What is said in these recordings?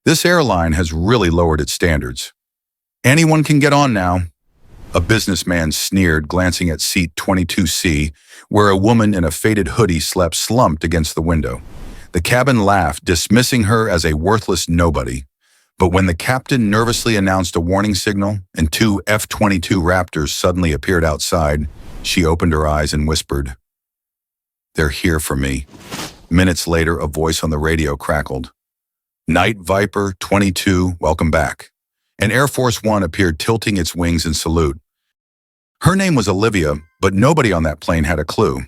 This airline has really lowered its standards. Anyone can get on now. A businessman sneered, glancing at seat 22C, where a woman in a faded hoodie slept slumped against the window. The cabin laughed, dismissing her as a worthless nobody. But when the captain nervously announced a warning signal and two F-22 Raptors suddenly appeared outside, she opened her eyes and whispered, "They're here for me." Minutes later, a voice on the radio crackled. "Night Viper 22, welcome back." An Air Force One appeared, tilting its wings in salute. Her name was Olivia, but nobody on that plane had a clue.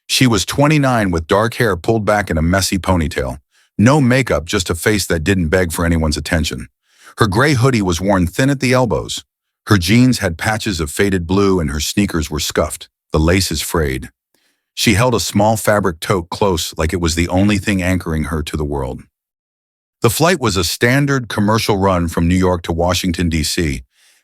She was 29 with dark hair pulled back in a messy ponytail. No makeup, just a face that didn't beg for anyone's attention. Her gray hoodie was worn thin at the elbows. Her jeans had patches of faded blue and her sneakers were scuffed, the laces frayed. She held a small fabric tote close, like it was the only thing anchoring her to the world. The flight was a standard commercial run from New York to Washington, D.C.,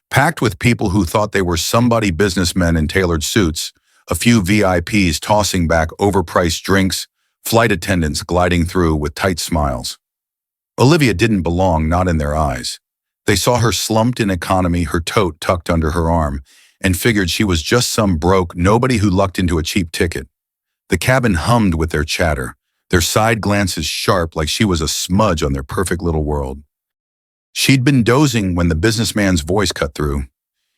packed with people who thought they were somebody, businessmen in tailored suits, a few VIPs tossing back overpriced drinks, flight attendants gliding through with tight smiles. Olivia didn't belong, not in their eyes. They saw her slumped in economy, her tote tucked under her arm, and figured she was just some broke nobody who lucked into a cheap ticket. The cabin hummed with their chatter, their side glances sharp like she was a smudge on their perfect little world. She'd been dozing when the businessman's voice cut through.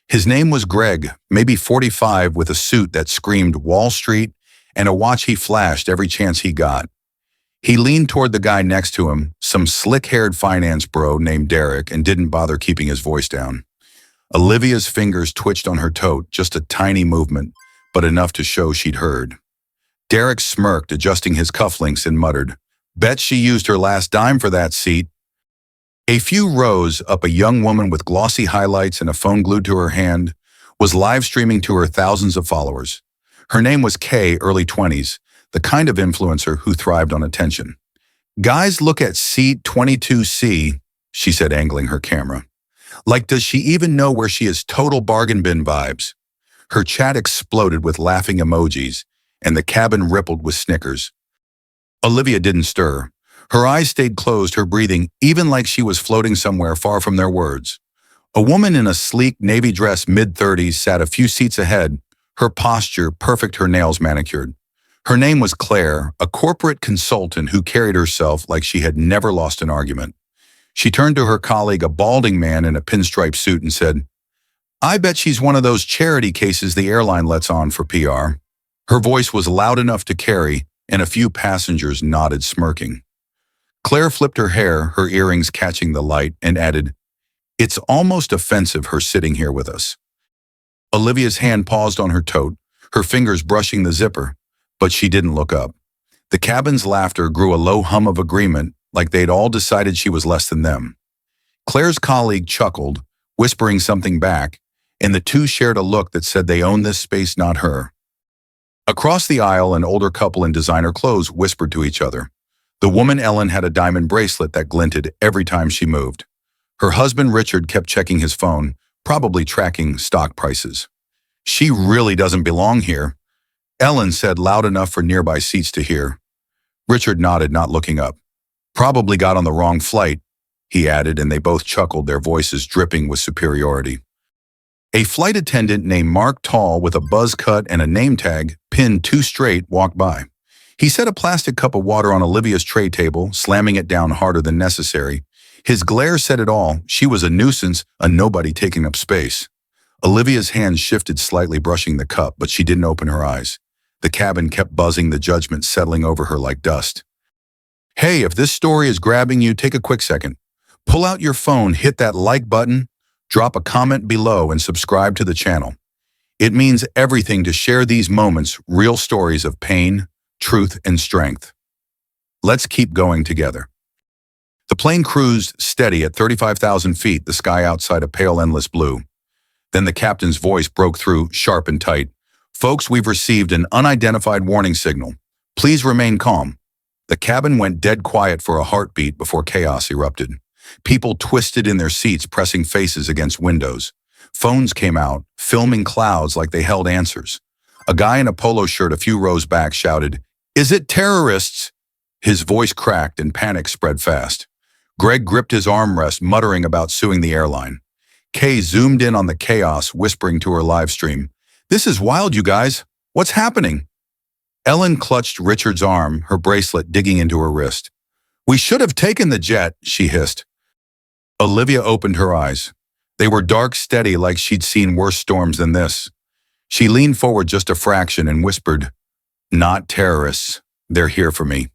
His name was Greg, maybe 45, with a suit that screamed Wall Street and a watch he flashed every chance he got. He leaned toward the guy next to him, some slick-haired finance bro named Derek, and didn't bother keeping his voice down. Olivia's fingers twitched on her tote, just a tiny movement, but enough to show she'd heard. Derek smirked, adjusting his cufflinks, and muttered, "Bet she used her last dime for that seat." A few rows up, a young woman with glossy highlights and a phone glued to her hand was live streaming to her thousands of followers. Her name was Kay, early 20s, the kind of influencer who thrived on attention. "Guys, look at seat 22C, she said, angling her camera. Like, does she even know where she is? Total bargain bin vibes. Her chat exploded with laughing emojis, and the cabin rippled with snickers. Olivia didn't stir. Her eyes stayed closed, her breathing even like she was floating somewhere far from their words. A woman in a sleek navy dress, mid-30s, sat a few seats ahead, her posture perfect, her nails manicured. Her name was Claire, a corporate consultant who carried herself like she had never lost an argument. She turned to her colleague, a balding man in a pinstripe suit, and said, "I bet she's one of those charity cases the airline lets on for PR." Her voice was loud enough to carry, and a few passengers nodded, smirking. Claire flipped her hair, her earrings catching the light, and added, "It's almost offensive her sitting here with us." Olivia's hand paused on her tote, her fingers brushing the zipper, but she didn't look up. The cabin's laughter grew a low hum of agreement, like they'd all decided she was less than them. Claire's colleague chuckled, whispering something back, and the two shared a look that said they owned this space, not her. Across the aisle, an older couple in designer clothes whispered to each other. The woman Ellen had a diamond bracelet that glinted every time she moved. Her husband Richard kept checking his phone, probably tracking stock prices. "She really doesn't belong here," Ellen said, loud enough for nearby seats to hear. Richard nodded, not looking up. "Probably got on the wrong flight," he added, and they both chuckled, their voices dripping with superiority. A flight attendant named Mark, tall, with a buzz cut and a name tag pinned too straight, walked by. He set a plastic cup of water on Olivia's tray table, slamming it down harder than necessary. His glare said it all. She was a nuisance, a nobody taking up space. Olivia's hands shifted slightly, brushing the cup, but she didn't open her eyes. The cabin kept buzzing, the judgment settling over her like dust. "Hey, if this story is grabbing you, take a quick second. Pull out your phone, hit that like button, drop a comment below, and subscribe to the channel. It means everything to share these moments, real stories of pain, truth, and strength. Let's keep going together." The plane cruised steady at 35,000 feet, the sky outside a pale, endless blue. Then the captain's voice broke through, sharp and tight. "Folks, we've received an unidentified warning signal. Please remain calm." The cabin went dead quiet for a heartbeat before chaos erupted. People twisted in their seats, pressing faces against windows. Phones came out, filming clouds like they held answers. A guy in a polo shirt a few rows back shouted, "Is it terrorists?" His voice cracked and panic spread fast. Greg gripped his armrest, muttering about suing the airline. Kay zoomed in on the chaos, whispering to her live stream, "This is wild, you guys. What's happening?" Ellen clutched Richard's arm, her bracelet digging into her wrist. "We should have taken the jet," she hissed. Olivia opened her eyes. They were dark, steady, like she'd seen worse storms than this. She leaned forward just a fraction and whispered, "Not terrorists. They're here for me."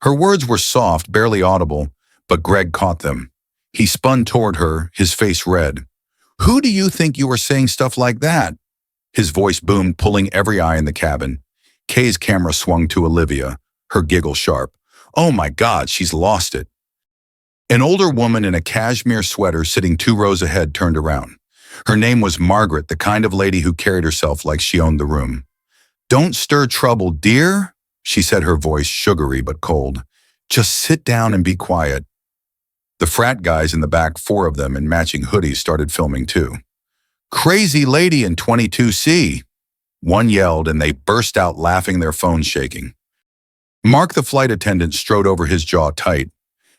Her words were soft, barely audible, but Greg caught them. He spun toward her, his face red. "Who do you think you were saying stuff like that?" His voice boomed, pulling every eye in the cabin. Kay's camera swung to Olivia, her giggle sharp. "Oh my God, she's lost it." An older woman in a cashmere sweater sitting 2 rows ahead turned around. Her name was Margaret, the kind of lady who carried herself like she owned the room. "Don't stir trouble, dear," she said, her voice sugary but cold. "Just sit down and be quiet." The frat guys in the back, 4 of them in matching hoodies, started filming too. "Crazy lady in 22C," one yelled, and they burst out laughing, their phones shaking. Mark, the flight attendant, strode over, his jaw tight.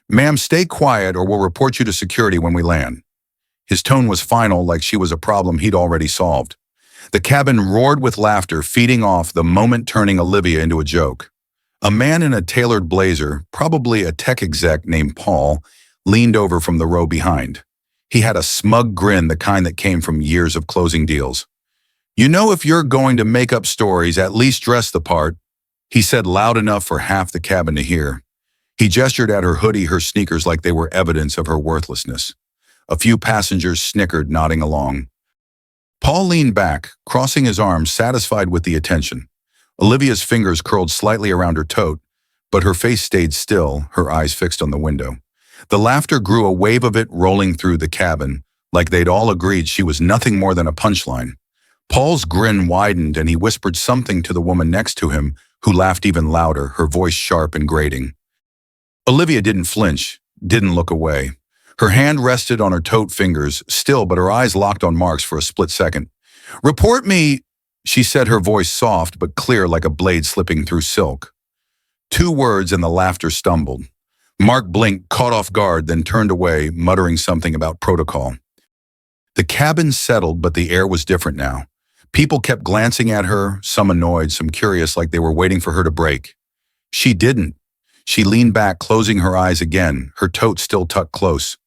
"Ma'am, stay quiet or we'll report you to security when we land." His tone was final, like she was a problem he'd already solved. The cabin roared with laughter, feeding off the moment, turning Olivia into a joke. A man in a tailored blazer, probably a tech exec named Paul, leaned over from the row behind. He had a smug grin, the kind that came from years of closing deals. "You know, if you're going to make up stories, at least dress the part," he said, loud enough for half the cabin to hear. He gestured at her hoodie, her sneakers, like they were evidence of her worthlessness. A few passengers snickered, nodding along. Paul leaned back, crossing his arms, satisfied with the attention. Olivia's fingers curled slightly around her tote, but her face stayed still, her eyes fixed on the window. The laughter grew, a wave of it rolling through the cabin, like they'd all agreed she was nothing more than a punchline. Paul's grin widened, and he whispered something to the woman next to him, who laughed even louder, her voice sharp and grating. Olivia didn't flinch, didn't look away. Her hand rested on her tote fingers, still, but her eyes locked on Mark's for a split second. "Report me," she said, her voice soft but clear, like a blade slipping through silk. 2 words, and the laughter stumbled. Mark blinked, caught off guard, then turned away, muttering something about protocol. The cabin settled, but the air was different now. People kept glancing at her, some annoyed, some curious, like they were waiting for her to break. She didn't. She leaned back, closing her eyes again, her tote still tucked close.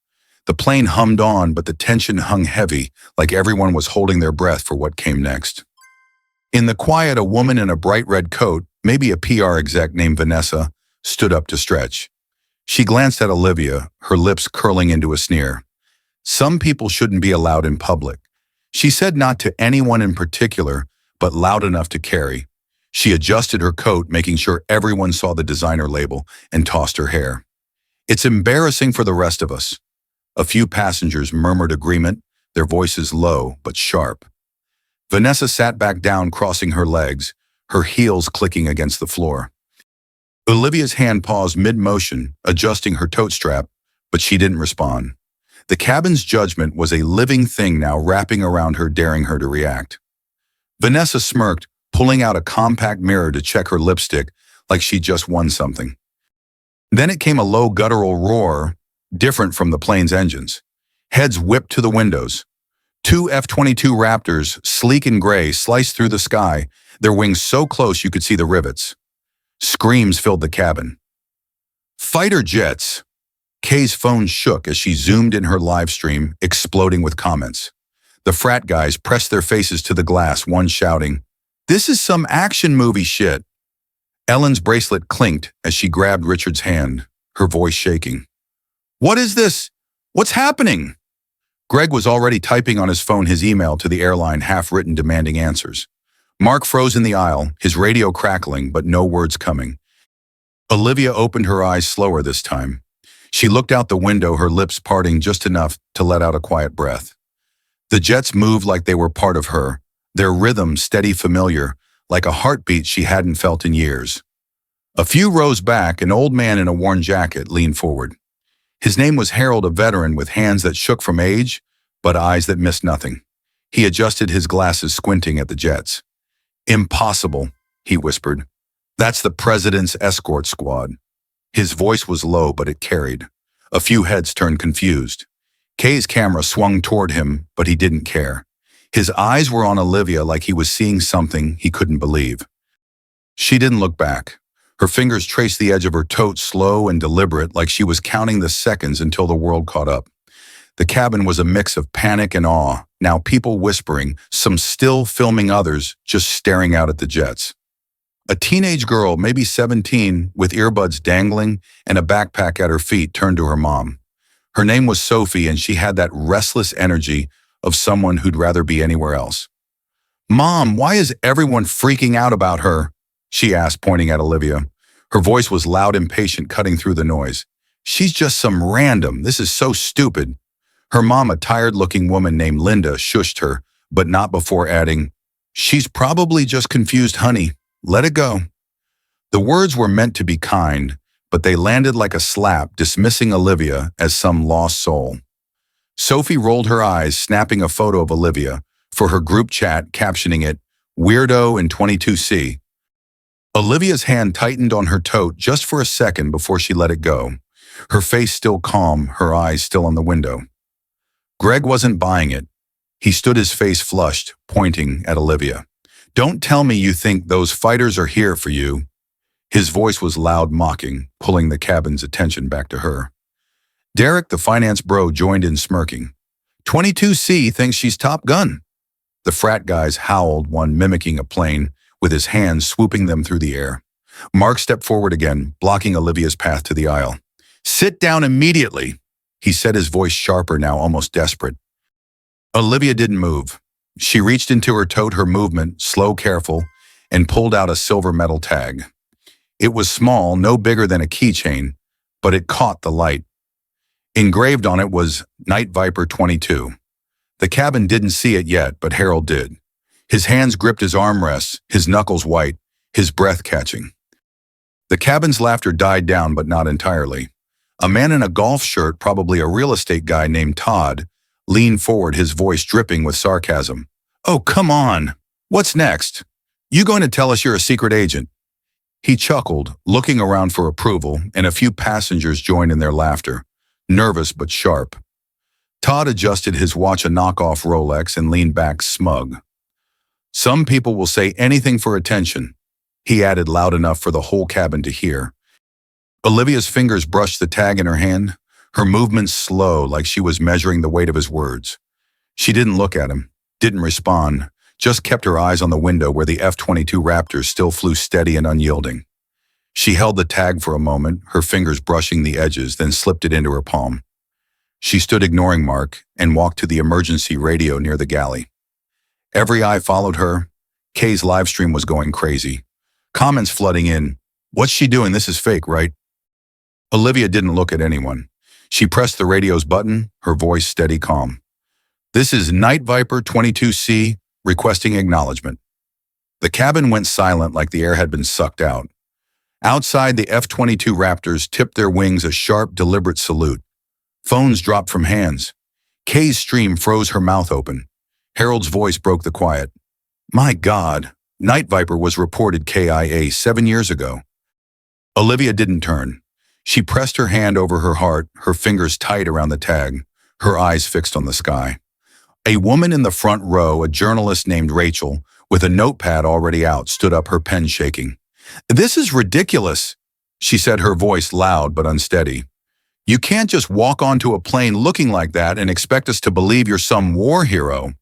The plane hummed on, but the tension hung heavy, like everyone was holding their breath for what came next. In the quiet, a woman in a bright red coat, maybe a PR exec named Vanessa, stood up to stretch. She glanced at Olivia, her lips curling into a sneer. "Some people shouldn't be allowed in public," she said, not to anyone in particular, but loud enough to carry. She adjusted her coat, making sure everyone saw the designer label, and tossed her hair. "It's embarrassing for the rest of us." A few passengers murmured agreement, their voices low but sharp. Vanessa sat back down, crossing her legs, her heels clicking against the floor. Olivia's hand paused mid-motion, adjusting her tote strap, but she didn't respond. The cabin's judgment was a living thing now, wrapping around her, daring her to react. Vanessa smirked, pulling out a compact mirror to check her lipstick, like she just won something. Then it came, a low guttural roar, different from the plane's engines. Heads whipped to the windows. 2 F-22 Raptors, sleek and gray, sliced through the sky, their wings so close you could see the rivets. Screams filled the cabin. "Fighter jets!" Kay's phone shook as she zoomed in her live stream, exploding with comments. The frat guys pressed their faces to the glass, one shouting, "This is some action movie shit." Ellen's bracelet clinked as she grabbed Richard's hand, her voice shaking. "What is this? What's happening?" Greg was already typing on his phone, his email to the airline, half-written, demanding answers. Mark froze in the aisle, his radio crackling, but no words coming. Olivia opened her eyes slower this time. She looked out the window, her lips parting just enough to let out a quiet breath. The jets moved like they were part of her, their rhythm steady, familiar, like a heartbeat she hadn't felt in years. A few rows back, an old man in a worn jacket leaned forward. His name was Harold, a veteran with hands that shook from age, but eyes that missed nothing. He adjusted his glasses, squinting at the jets. "Impossible," he whispered. "That's the president's escort squad." His voice was low, but it carried. A few heads turned confused. Kay's camera swung toward him, but he didn't care. His eyes were on Olivia like he was seeing something he couldn't believe. She didn't look back. Her fingers traced the edge of her tote slow and deliberate, like she was counting the seconds until the world caught up. The cabin was a mix of panic and awe, now people whispering, some still filming, others just staring out at the jets. A teenage girl, maybe 17, with earbuds dangling and a backpack at her feet, turned to her mom. Her name was Sophie, and she had that restless energy of someone who'd rather be anywhere else. "Mom, why is everyone freaking out about her?" she asked, pointing at Olivia. Her voice was loud and patient, cutting through the noise. "She's just some random. This is so stupid." Her mom, a tired-looking woman named Linda, shushed her, but not before adding, "She's probably just confused, honey. Let it go." The words were meant to be kind, but they landed like a slap, dismissing Olivia as some lost soul. Sophie rolled her eyes, snapping a photo of Olivia for her group chat, captioning it, "Weirdo in 22C." Olivia's hand tightened on her tote just for a second before she let it go. Her face still calm, her eyes still on the window. Greg wasn't buying it. He stood, his face flushed, pointing at Olivia. "Don't tell me you think those fighters are here for you." His voice was loud, mocking, pulling the cabin's attention back to her. Derek, the finance bro, joined in, smirking. 22C thinks she's Top Gun. The frat guys howled, one mimicking a plane, with his hands swooping them through the air. Mark stepped forward again, blocking Olivia's path to the aisle. "Sit down immediately," he said, his voice sharper now, almost desperate. Olivia didn't move. She reached into her tote, her movement slow, careful, and pulled out a silver metal tag. It was small, no bigger than a keychain, but it caught the light. Engraved on it was Night Viper 22. The cabin didn't see it yet, but Harold did. His hands gripped his armrests, his knuckles white, his breath catching. The cabin's laughter died down, but not entirely. A man in a golf shirt, probably a real estate guy named Todd, leaned forward, his voice dripping with sarcasm. "Oh, come on. What's next? You going to tell us you're a secret agent?" He chuckled, looking around for approval, and a few passengers joined in their laughter, nervous but sharp. Todd adjusted his watch, a knockoff Rolex, and leaned back, smug. "Some people will say anything for attention," he added, loud enough for the whole cabin to hear. Olivia's fingers brushed the tag in her hand, her movements slow, like she was measuring the weight of his words. She didn't look at him, didn't respond, just kept her eyes on the window where the F-22 Raptors still flew steady and unyielding. She held the tag for a moment, her fingers brushing the edges, then slipped it into her palm. She stood, ignoring Mark, and walked to the emergency radio near the galley. Every eye followed her. Kay's live stream was going crazy. Comments flooding in. "What's she doing? This is fake, right?" Olivia didn't look at anyone. She pressed the radio's button, her voice steady, calm. "This is Night Viper 22C, requesting acknowledgement." The cabin went silent, like the air had been sucked out. Outside, the F-22 Raptors tipped their wings, a sharp, deliberate salute. Phones dropped from hands. Kay's stream froze, her mouth open. Harold's voice broke the quiet. "My God, Night Viper was reported KIA 7 years ago." Olivia didn't turn. She pressed her hand over her heart, her fingers tight around the tag, her eyes fixed on the sky. A woman in the front row, a journalist named Rachel, with a notepad already out, stood up, her pen shaking. "This is ridiculous," she said, her voice loud but unsteady. "You can't just walk onto a plane looking like that and expect us to believe you're some war hero."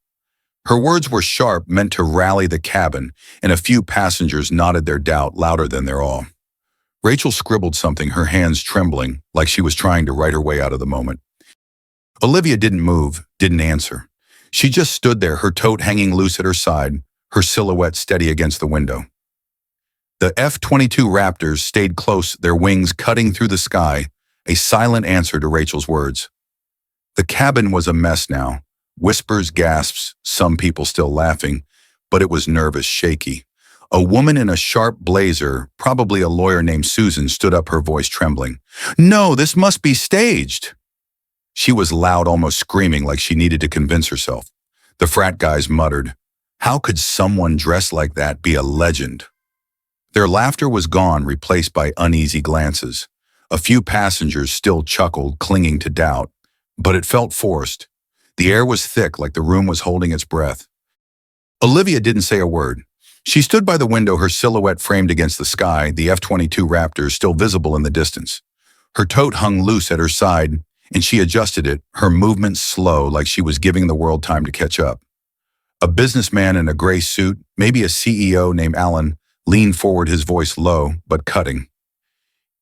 Her words were sharp, meant to rally the cabin, and a few passengers nodded their doubt louder than their awe. Rachel scribbled something, her hands trembling, like she was trying to write her way out of the moment. Olivia didn't move, didn't answer. She just stood there, her tote hanging loose at her side, her silhouette steady against the window. The F-22 Raptors stayed close, their wings cutting through the sky, a silent answer to Rachel's words. The cabin was a mess now. Whispers, gasps, some people still laughing, but it was nervous, shaky. A woman in a sharp blazer, probably a lawyer named Susan, stood up, her voice trembling. "No, this must be staged." She was loud, almost screaming, like she needed to convince herself. The frat guys muttered, "How could someone dressed like that be a legend?" Their laughter was gone, replaced by uneasy glances. A few passengers still chuckled, clinging to doubt, but it felt forced. The air was thick, like the room was holding its breath. Olivia didn't say a word. She stood by the window, her silhouette framed against the sky, the F-22 Raptors still visible in the distance. Her tote hung loose at her side, and she adjusted it, her movements slow, like she was giving the world time to catch up. A businessman in a gray suit, maybe a CEO named Alan, leaned forward, his voice low but cutting.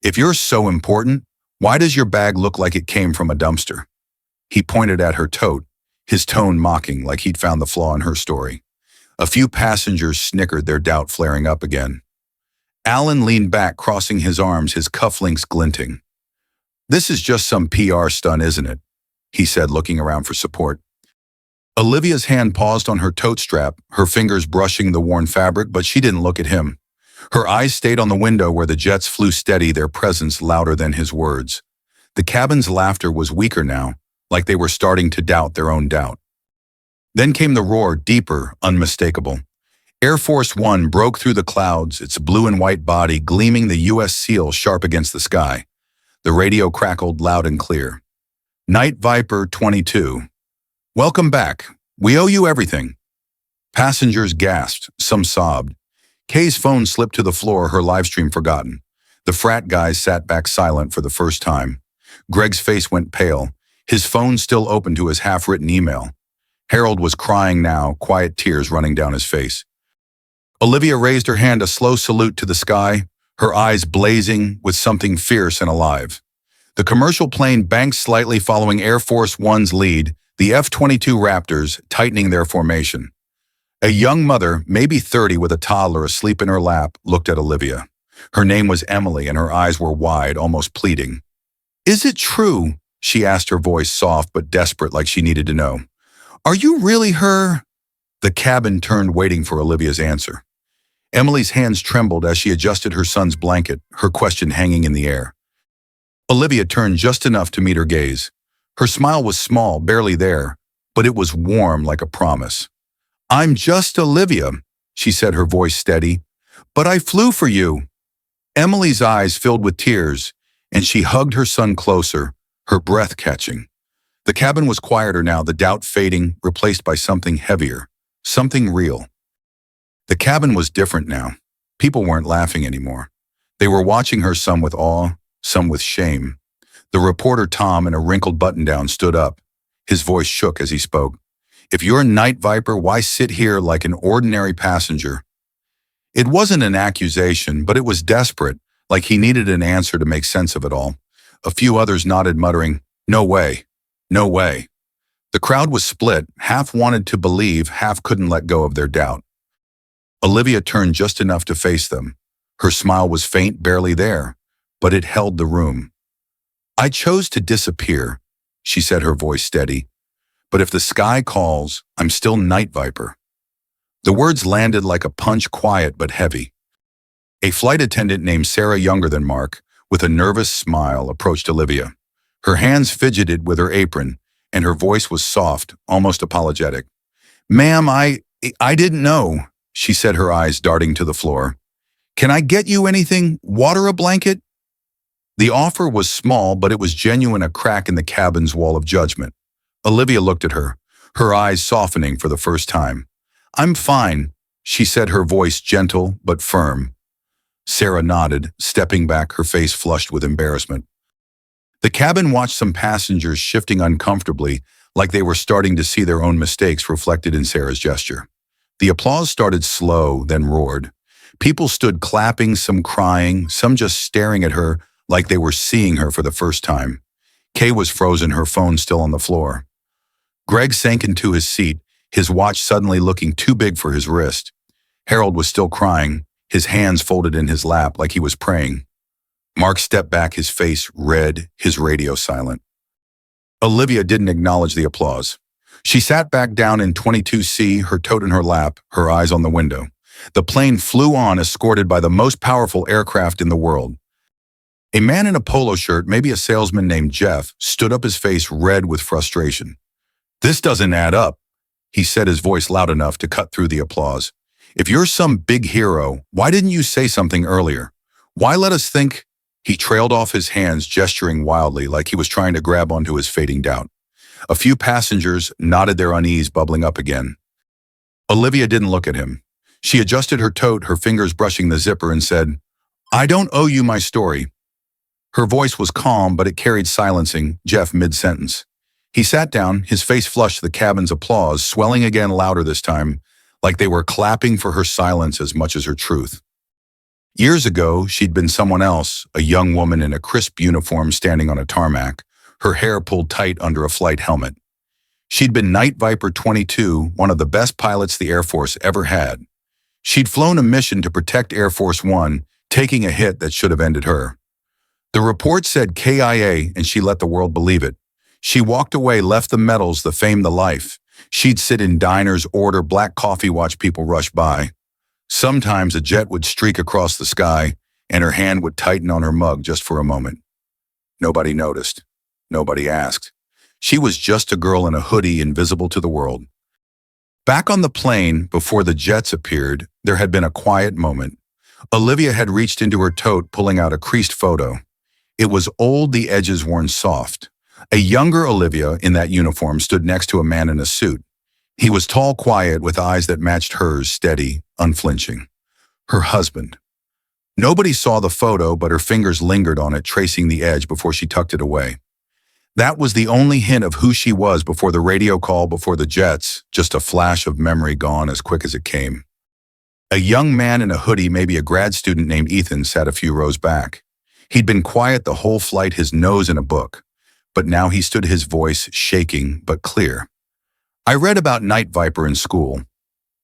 "If you're so important, why does your bag look like it came from a dumpster?" He pointed at her tote, his tone mocking, like he'd found the flaw in her story. A few passengers snickered, their doubt flaring up again. Alan leaned back, crossing his arms, his cufflinks glinting. "This is just some PR stunt, isn't it?" he said, looking around for support. Olivia's hand paused on her tote strap, her fingers brushing the worn fabric, but she didn't look at him. Her eyes stayed on the window where the jets flew steady, their presence louder than his words. The cabin's laughter was weaker now, like they were starting to doubt their own doubt. Then came the roar, deeper, unmistakable. Air Force One broke through the clouds, its blue and white body gleaming, the U.S. seal sharp against the sky. The radio crackled loud and clear. "Night Viper 22. Welcome back. We owe you everything." Passengers gasped, some sobbed. Kay's phone slipped to the floor, her livestream forgotten. The frat guys sat back silent for the first time. Greg's face went pale, his phone still open to his half-written email. Harold was crying now, quiet tears running down his face. Olivia raised her hand, a slow salute to the sky, her eyes blazing with something fierce and alive. The commercial plane banked slightly, following Air Force One's lead, the F-22 Raptors tightening their formation. A young mother, maybe 30, with a toddler asleep in her lap, looked at Olivia. Her name was Emily, and her eyes were wide, almost pleading. "Is it true?" she asked, her voice soft but desperate, like she needed to know. "Are you really her?" The cabin turned, waiting for Olivia's answer. Emily's hands trembled as she adjusted her son's blanket, her question hanging in the air. Olivia turned just enough to meet her gaze. Her smile was small, barely there, but it was warm, like a promise. "I'm just Olivia," she said, her voice steady. "But I flew for you." Emily's eyes filled with tears, and she hugged her son closer, her breath catching. The cabin was quieter now, the doubt fading, replaced by something heavier, something real. The cabin was different now. People weren't laughing anymore. They were watching her, some with awe, some with shame. The reporter, Tom, in a wrinkled button-down, stood up. His voice shook as he spoke. "If you're a Night Viper, why sit here like an ordinary passenger?" It wasn't an accusation, but it was desperate, like he needed an answer to make sense of it all. A few others nodded, muttering, "No way, no way." The crowd was split, half wanted to believe, half couldn't let go of their doubt. Olivia turned just enough to face them. Her smile was faint, barely there, but it held the room. "I chose to disappear," she said, her voice steady. "But if the sky calls, I'm still Night Viper." The words landed like a punch, quiet but heavy. A flight attendant named Sarah, younger than Mark, with a nervous smile, approached Olivia. Her hands fidgeted with her apron, and her voice was soft, almost apologetic. "Ma'am, I didn't know," she said, her eyes darting to the floor. "Can I get you anything? Water, a blanket?" The offer was small, but it was genuine, a crack in the cabin's wall of judgment. Olivia looked at her, her eyes softening for the first time. "I'm fine," she said, her voice gentle but firm. Sarah nodded, stepping back, her face flushed with embarrassment. The cabin watched some passengers shifting uncomfortably, like they were starting to see their own mistakes reflected in Sarah's gesture. The applause started slow, then roared. People stood clapping, some crying, some just staring at her like they were seeing her for the first time. Kay was frozen, her phone still on the floor. Greg sank into his seat, his watch suddenly looking too big for his wrist. Harold was still crying, his hands folded in his lap like he was praying. Mark stepped back, his face red, his radio silent. Olivia didn't acknowledge the applause. She sat back down in 22C, her tote in her lap, her eyes on the window. The plane flew on, escorted by the most powerful aircraft in the world. A man in a polo shirt, maybe a salesman named Jeff, stood up, his face red with frustration. "This doesn't add up," he said, his voice loud enough to cut through the applause. "If you're some big hero, why didn't you say something earlier? Why let us think?" He trailed off his hands, gesturing wildly like he was trying to grab onto his fading doubt. A few passengers nodded their unease, bubbling up again. Olivia didn't look at him. She adjusted her tote, her fingers brushing the zipper, and said, "I don't owe you my story." Her voice was calm, but it carried silencing Jeff mid-sentence. He sat down, his face flushed the cabin's applause, swelling again louder this time, like they were clapping for her silence as much as her truth. Years ago, she'd been someone else, a young woman in a crisp uniform standing on a tarmac, her hair pulled tight under a flight helmet. She'd been Night Viper 22, one of the best pilots the Air Force ever had. She'd flown a mission to protect Air Force One, taking a hit that should have ended her. The report said KIA, and she let the world believe it. She walked away, left the medals, the fame, the life. She'd sit in diners, order black coffee, watch people rush by. Sometimes a jet would streak across the sky, and her hand would tighten on her mug just for a moment. Nobody noticed. Nobody asked. She was just a girl in a hoodie, invisible to the world. Back on the plane, before the jets appeared, there had been a quiet moment. Olivia had reached into her tote, pulling out a creased photo. It was old, the edges worn soft. A younger Olivia in that uniform stood next to a man in a suit. He was tall, quiet, with eyes that matched hers, steady, unflinching. Her husband. Nobody saw the photo, but her fingers lingered on it, tracing the edge before she tucked it away. That was the only hint of who she was before the radio call, before the jets, just a flash of memory gone as quick as it came. A young man in a hoodie, maybe a grad student named Ethan, sat a few rows back. He'd been quiet the whole flight, his nose in a book. But now he stood, his voice shaking but clear. "I read about Night Viper in school,"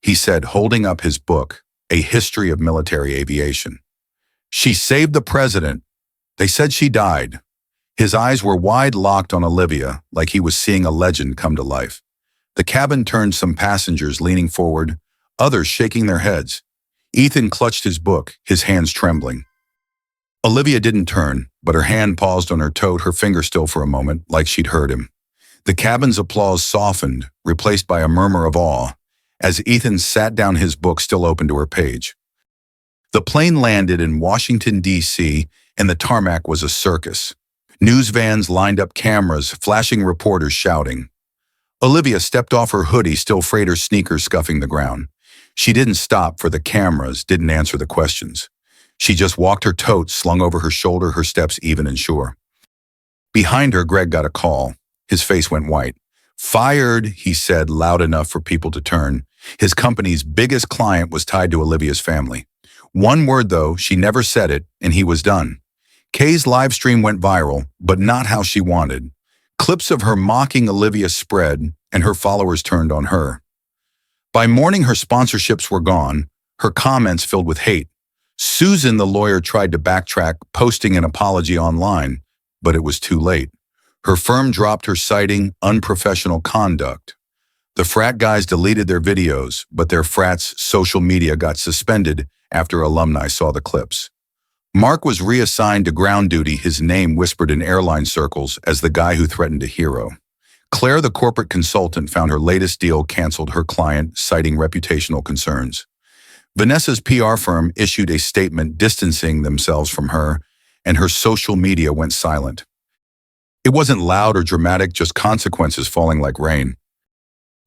he said, holding up his book, A History of Military Aviation. "She saved the president. They said she died." His eyes were wide, locked on Olivia, like he was seeing a legend come to life. The cabin turned, some passengers leaning forward, others shaking their heads. Ethan clutched his book, his hands trembling. Olivia didn't turn, but her hand paused on her tote, her finger still for a moment, like she'd heard him. The cabin's applause softened, replaced by a murmur of awe, as Ethan sat down, his book still open to her page. The plane landed in Washington, D.C., and the tarmac was a circus. News vans lined up, cameras, flashing, reporters shouting. Olivia stepped off her hoodie, still frayed, her sneakers scuffing the ground. She didn't stop for the cameras, didn't answer the questions. She just walked, her tote slung over her shoulder, her steps even and sure. Behind her, Greg got a call. His face went white. "Fired," he said, loud enough for people to turn. His company's biggest client was tied to Olivia's family. One word, though, she never said it, and he was done. Kay's live stream went viral, but not how she wanted. Clips of her mocking Olivia spread, and her followers turned on her. By morning, her sponsorships were gone, her comments filled with hate. Susan, the lawyer, tried to backtrack, posting an apology online, but it was too late. Her firm dropped her, citing unprofessional conduct. The frat guys deleted their videos, but their frat's social media got suspended after alumni saw the clips. Mark was reassigned to ground duty, his name whispered in airline circles as the guy who threatened a hero. Claire, the corporate consultant, found her latest deal canceled, her client citing reputational concerns. Vanessa's PR firm issued a statement distancing themselves from her, and her social media went silent. It wasn't loud or dramatic, just consequences falling like rain.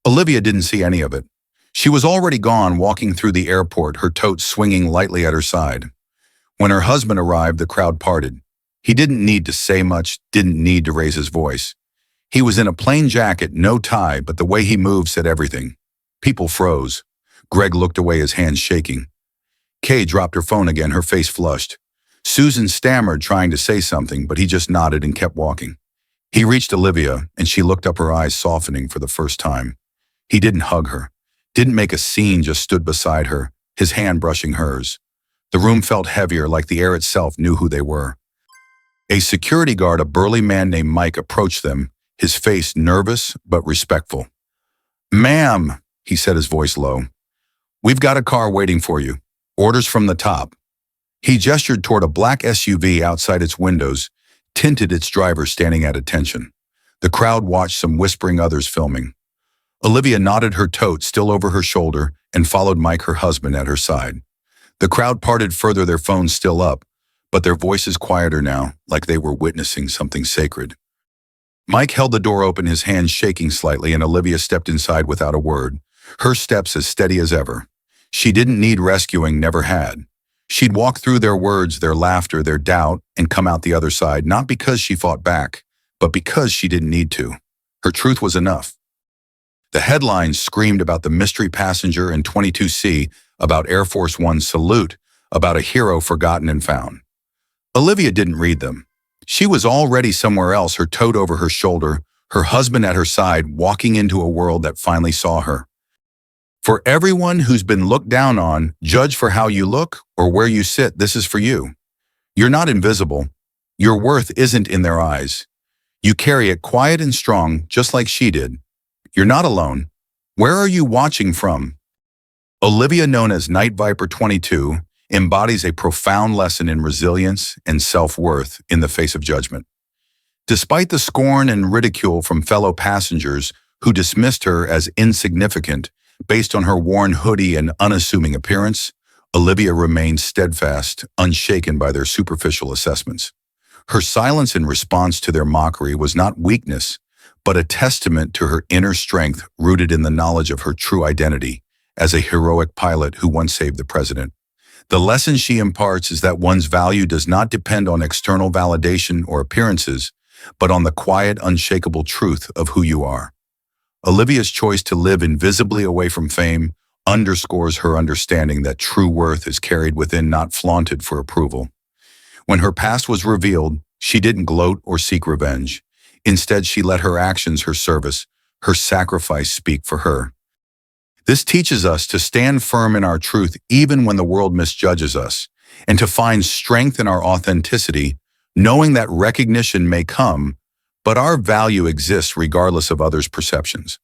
Olivia didn't see any of it. She was already gone, walking through the airport, her tote swinging lightly at her side. When her husband arrived, the crowd parted. He didn't need to say much, didn't need to raise his voice. He was in a plain jacket, no tie, but the way he moved said everything. People froze. Greg looked away, his hands shaking. Kay dropped her phone again, her face flushed. Susan stammered, trying to say something, but he just nodded and kept walking. He reached Olivia, and she looked up, her eyes softening for the first time. He didn't hug her, didn't make a scene, just stood beside her, his hand brushing hers. The room felt heavier, like the air itself knew who they were. A security guard, a burly man named Mike, approached them, his face nervous but respectful. "Ma'am," he said, his voice low, "we've got a car waiting for you. Orders from the top." He gestured toward a black SUV outside its windows, tinted, its driver standing at attention. The crowd watched, some whispering, others filming. Olivia nodded, her tote still over her shoulder, and followed Mike, her husband, at her side. The crowd parted further, their phones still up, but their voices quieter now, like they were witnessing something sacred. Mike held the door open, his hands shaking slightly, and Olivia stepped inside without a word, her steps as steady as ever. She didn't need rescuing, never had. She'd walk through their words, their laughter, their doubt, and come out the other side, not because she fought back, but because she didn't need to. Her truth was enough. The headlines screamed about the mystery passenger in 22C, about Air Force One's salute, about a hero forgotten and found. Olivia didn't read them. She was already somewhere else, her tote over her shoulder, her husband at her side, walking into a world that finally saw her. For everyone who's been looked down on, judged for how you look or where you sit, this is for you. You're not invisible. Your worth isn't in their eyes. You carry it quiet and strong, just like she did. You're not alone. Where are you watching from? Olivia, known as Night Viper 22, embodies a profound lesson in resilience and self-worth in the face of judgment. Despite the scorn and ridicule from fellow passengers who dismissed her as insignificant based on her worn hoodie and unassuming appearance, Olivia remained steadfast, unshaken by their superficial assessments. Her silence in response to their mockery was not weakness, but a testament to her inner strength rooted in the knowledge of her true identity as a heroic pilot who once saved the president. The lesson she imparts is that one's value does not depend on external validation or appearances, but on the quiet, unshakable truth of who you are. Olivia's choice to live invisibly away from fame underscores her understanding that true worth is carried within, not flaunted for approval. When her past was revealed, she didn't gloat or seek revenge. Instead, she let her actions, her service, her sacrifice speak for her. This teaches us to stand firm in our truth even when the world misjudges us, and to find strength in our authenticity, knowing that recognition may come, but our value exists regardless of others' perceptions.